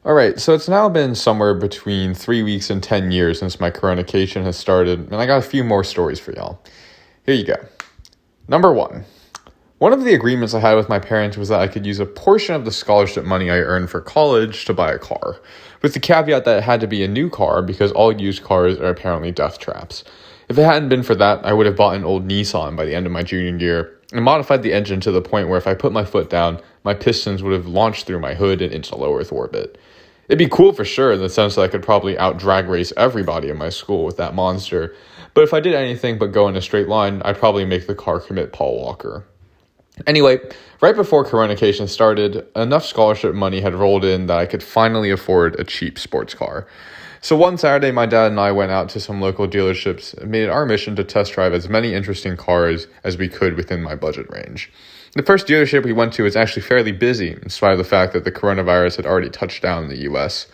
Alright, so it's now been somewhere between 3 weeks and 10 years since my coronacation has started, and I got a few more stories for y'all. Here you go. Number one. One of the agreements I had with my parents was that I could use a portion of the scholarship money I earned for college to buy a car, with the caveat that it had to be a new car because all used cars are apparently death traps. If it hadn't been for that, I would have bought an old Nissan by the end of my junior year and modified the engine to the point where if I put my foot down, my pistons would have launched through my hood and into low Earth orbit. It'd be cool for sure in the sense that I could probably out-drag race everybody in my school with that monster, but if I did anything but go in a straight line, I'd probably make the car commit Paul Walker. Anyway, right before coronacation started, enough scholarship money had rolled in that I could finally afford a cheap sports car. So one Saturday, my dad and I went out to some local dealerships and made it our mission to test drive as many interesting cars as we could within my budget range. The first dealership we went to was actually fairly busy, in spite of the fact that the coronavirus had already touched down in the US.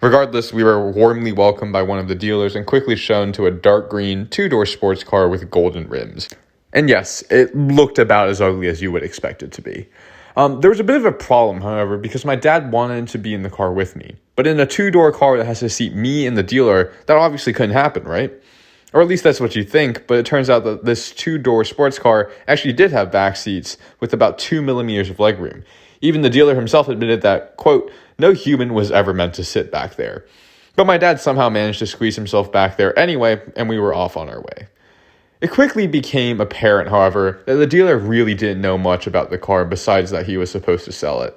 Regardless, we were warmly welcomed by one of the dealers and quickly shown to a dark green, two-door sports car with golden rims. And yes, it looked about as ugly as you would expect it to be. There was a bit of a problem, however, because my dad wanted to be in the car with me. But in a two-door car that has to seat me and the dealer, that obviously couldn't happen, right? Or at least that's what you think, but it turns out that this two-door sports car actually did have back seats with about 2 millimeters of legroom. Even the dealer himself admitted that, quote, no human was ever meant to sit back there. But my dad somehow managed to squeeze himself back there anyway, and we were off on our way. It quickly became apparent, however, that the dealer really didn't know much about the car besides that he was supposed to sell it.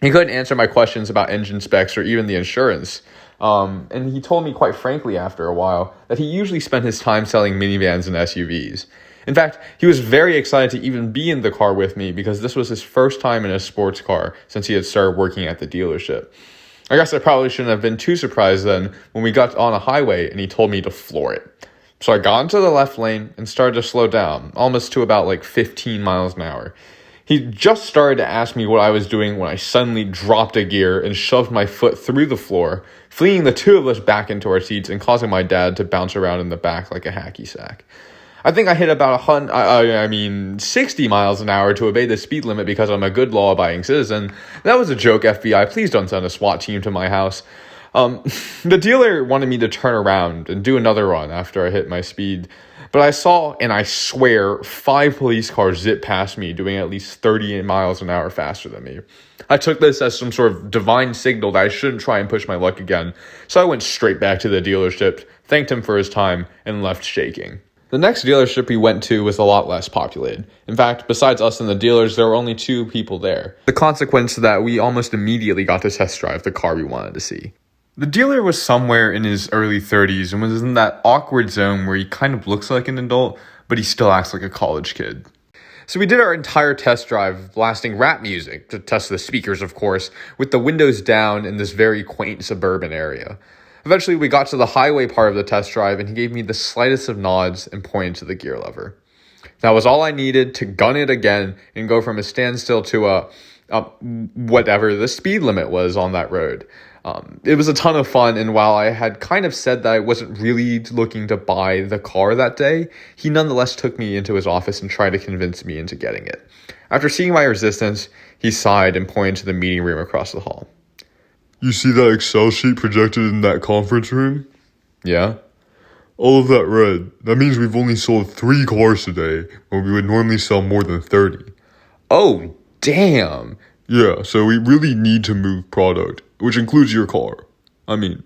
He couldn't answer my questions about engine specs or even the insurance. And he told me quite frankly after a while that he usually spent his time selling minivans and SUVs. In fact, he was very excited to even be in the car with me because this was his first time in a sports car since he had started working at the dealership. I guess I probably shouldn't have been too surprised then when we got on a highway and he told me to floor it. So I got into the left lane and started to slow down, almost to about 15 miles an hour. He just started to ask me what I was doing when I suddenly dropped a gear and shoved my foot through the floor, flinging the two of us back into our seats and causing my dad to bounce around in the back like a hacky sack. I think I hit about 60 miles an hour to obey the speed limit because I'm a good law-abiding citizen. That was a joke, FBI. Please don't send a SWAT team to my house. The dealer wanted me to turn around and do another run after I hit my speed, but I saw, and I swear, 5 police cars zip past me doing at least 30 miles an hour faster than me. I took this as some sort of divine signal that I shouldn't try and push my luck again, so I went straight back to the dealership, thanked him for his time, and left shaking. The next dealership we went to was a lot less populated. In fact, besides us and the dealers, there were only 2 people there. The consequence of that, we almost immediately got to test drive the car we wanted to see. The dealer was somewhere in his early 30s and was in that awkward zone where he kind of looks like an adult, but he still acts like a college kid. So we did our entire test drive blasting rap music, to test the speakers of course, with the windows down in this very quaint suburban area. Eventually we got to the highway part of the test drive and he gave me the slightest of nods and pointed to the gear lever. That was all I needed to gun it again and go from a standstill to whatever the speed limit was on that road. It was a ton of fun, and while I had kind of said that I wasn't really looking to buy the car that day, he nonetheless took me into his office and tried to convince me into getting it. After seeing my resistance, he sighed and pointed to the meeting room across the hall. You see that Excel sheet projected in that conference room? Yeah? All of that red. That means we've only sold 3 cars today, when we would normally sell more than 30. Oh, damn! Yeah, so we really need to move product, which includes your car. I mean,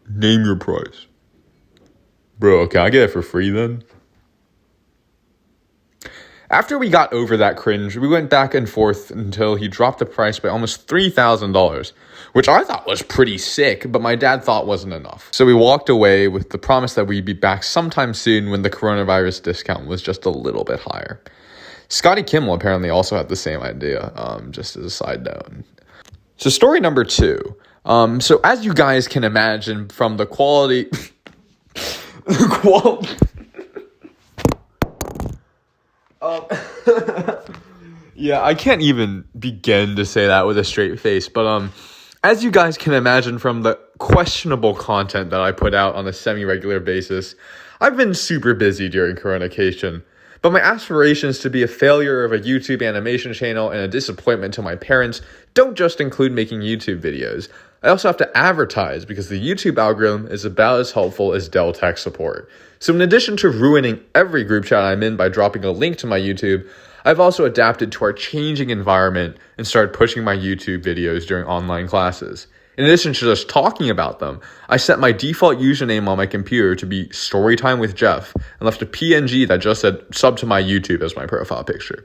name your price. Bro, can I get it for free then? After we got over that cringe, we went back and forth until he dropped the price by almost $3,000, which I thought was pretty sick, but my dad thought wasn't enough. So we walked away with the promise that we'd be back sometime soon when the coronavirus discount was just a little bit higher. Scotty Kimmel apparently also had the same idea, just as a side note. So story number 2. So as you guys can imagine from the quality... Yeah, I can't even begin to say that with a straight face, but as you guys can imagine from the questionable content that I put out on a semi-regular basis, I've been super busy during coronacation. But my aspirations to be a failure of a YouTube animation channel and a disappointment to my parents don't just include making YouTube videos. I also have to advertise because the YouTube algorithm is about as helpful as Dell tech support. So in addition to ruining every group chat I'm in by dropping a link to my YouTube, I've also adapted to our changing environment and started pushing my YouTube videos during online classes. In addition to just talking about them, I set my default username on my computer to be Storytime with Jeff and left a PNG that just said sub to my YouTube as my profile picture.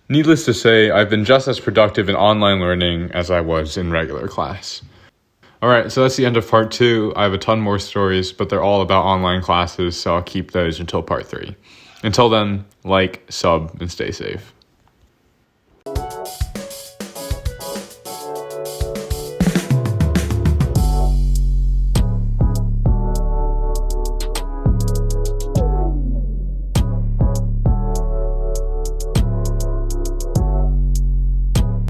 Needless to say, I've been just as productive in online learning as I was in regular class. Alright, so that's the end of part 2. I have a ton more stories, but they're all about online classes, so I'll keep those until part 3. Until then, like, sub, and stay safe.